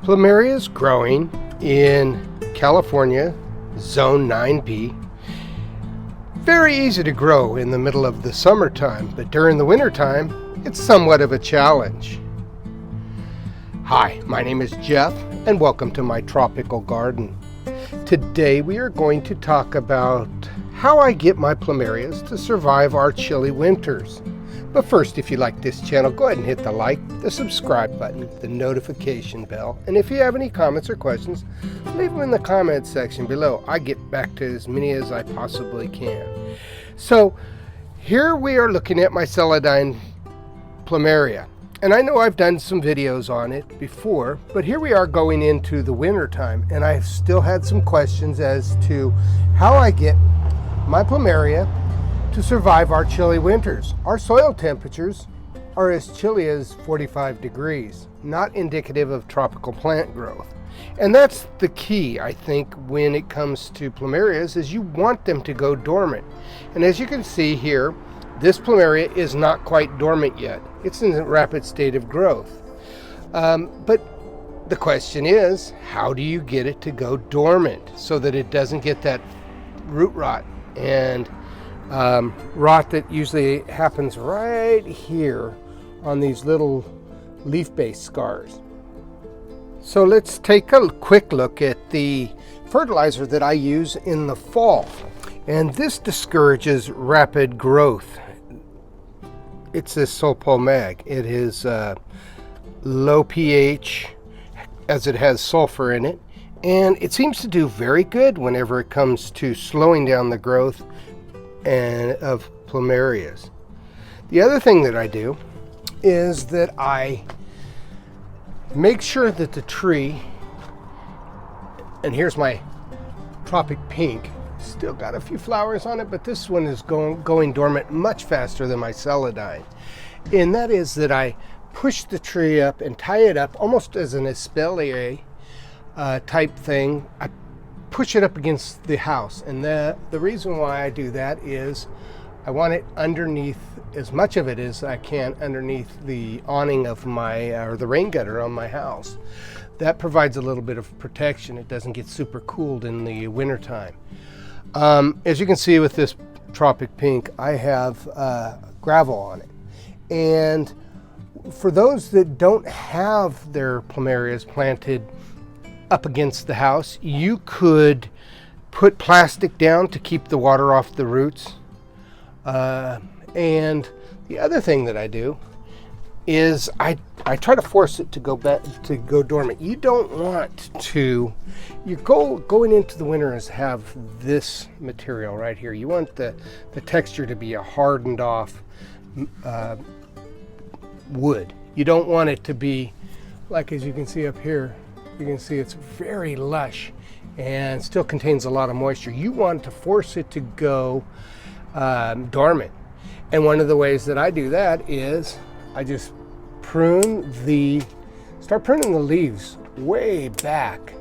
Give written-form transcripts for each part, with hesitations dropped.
Plumeria is growing in California, Zone 9B. Very easy to grow in the middle of the summertime, but during the wintertime, it's somewhat of a challenge. Hi, my name is Jeff, and welcome to my tropical garden. Today we are going to talk about how I get my plumerias to survive our chilly winters. But first, if you like this channel, go ahead and hit the like, the subscribe button, the notification bell, and if you have any comments or questions, leave them in the comments section below. I get back to as many as I possibly can. So here we are looking at my celandine plumeria, and I know I've done some videos on it before, but here we are going into the winter time, and I've still had some questions as to how I get my plumeria to survive our chilly winters. Our soil temperatures are as chilly as 45 degrees, not indicative of tropical plant growth. And that's the key, I think, when it comes to plumerias, is you want them to go dormant. And as you can see here, this plumeria is not quite dormant yet. It's in a rapid state of growth. But the question is, how do you get it to go dormant so that it doesn't get that root rot and rot that usually happens right here on these little leaf-based scars? So let's take a quick look at the fertilizer that I use in the fall. And this discourages rapid growth. It's this Sulpomag. It is low pH as it has sulfur in it. And it seems to do very good whenever it comes to slowing down the growth of plumerias. The other thing that I do is that I make sure that the tree, and here's my tropic pink, still got a few flowers on it, but this one is going dormant much faster than my celandine. And that is that I push the tree up and tie it up almost as an espalier type thing. I push it up against the house, and the reason why I do that is I want it underneath, as much of it as I can, underneath the awning of my or the rain gutter on my house. That provides a little bit of protection. It doesn't get super cooled in the wintertime. As you can see with this tropic pink, I have gravel on it, and for those that don't have their plumerias planted up against the house, you could put plastic down to keep the water off the roots. And the other thing that I do is I try to force it to go dormant. You don't want to, going into the winter is have this material right here. You want the texture to be a hardened off wood. You don't want it to be like, as you can see up here, you can see it's very lush and still contains a lot of moisture. You want to force it to go dormant. And one of the ways that I do that is I just start pruning the leaves way back.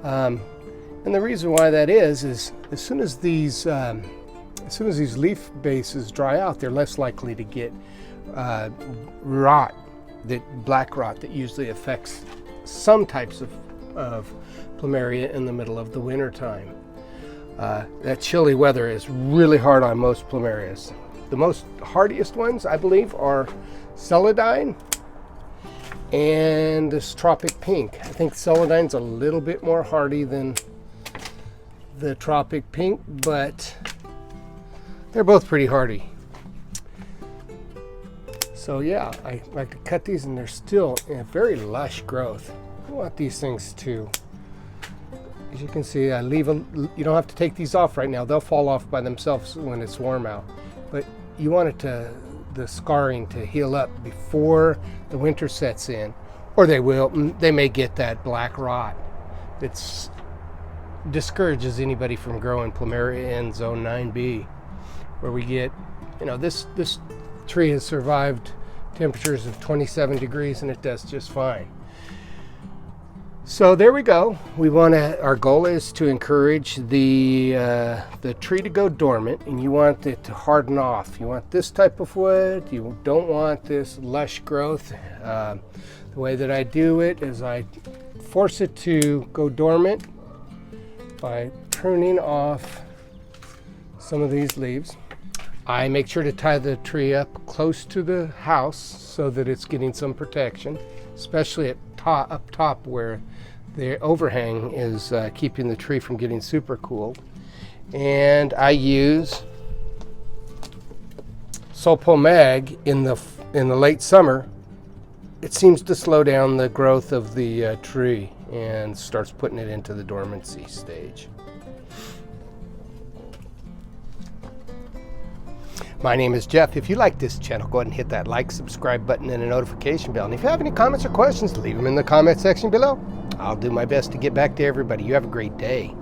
And the reason why that is as soon as these leaf bases dry out, they're less likely to get rot, that black rot that usually affects some types of plumeria in the middle of the winter time. That chilly weather is really hard on most plumerias. The most hardiest ones, I believe, are celandine and this tropic pink. I think celandine's a little bit more hardy than the tropic pink, but they're both pretty hardy. So yeah, I like to cut these, and they're still in a very lush growth. I want these things to, as you can see, you don't have to take these off right now. They'll fall off by themselves when it's warm out. But you want the scarring to heal up before the winter sets in, or they may get that black rot. It discourages anybody from growing plumeria in Zone 9B, where we get, this tree has survived temperatures of 27 degrees and it does just fine. So there we go. Our goal is to encourage the tree to go dormant, and you want it to harden off. You want this type of wood. You don't want this lush growth. The way that I do it is I force it to go dormant by pruning off some of these leaves. I make sure to tie the tree up close to the house so that it's getting some protection, especially up top where the overhang is keeping the tree from getting super cooled. And I use Mag in the late summer. It seems to slow down the growth of the tree and starts putting it into the dormancy stage. My name is Jeff. If you like this channel, go ahead and hit that like, subscribe button, and a notification bell. And if you have any comments or questions, leave them in the comment section below. I'll do my best to get back to everybody. You have a great day.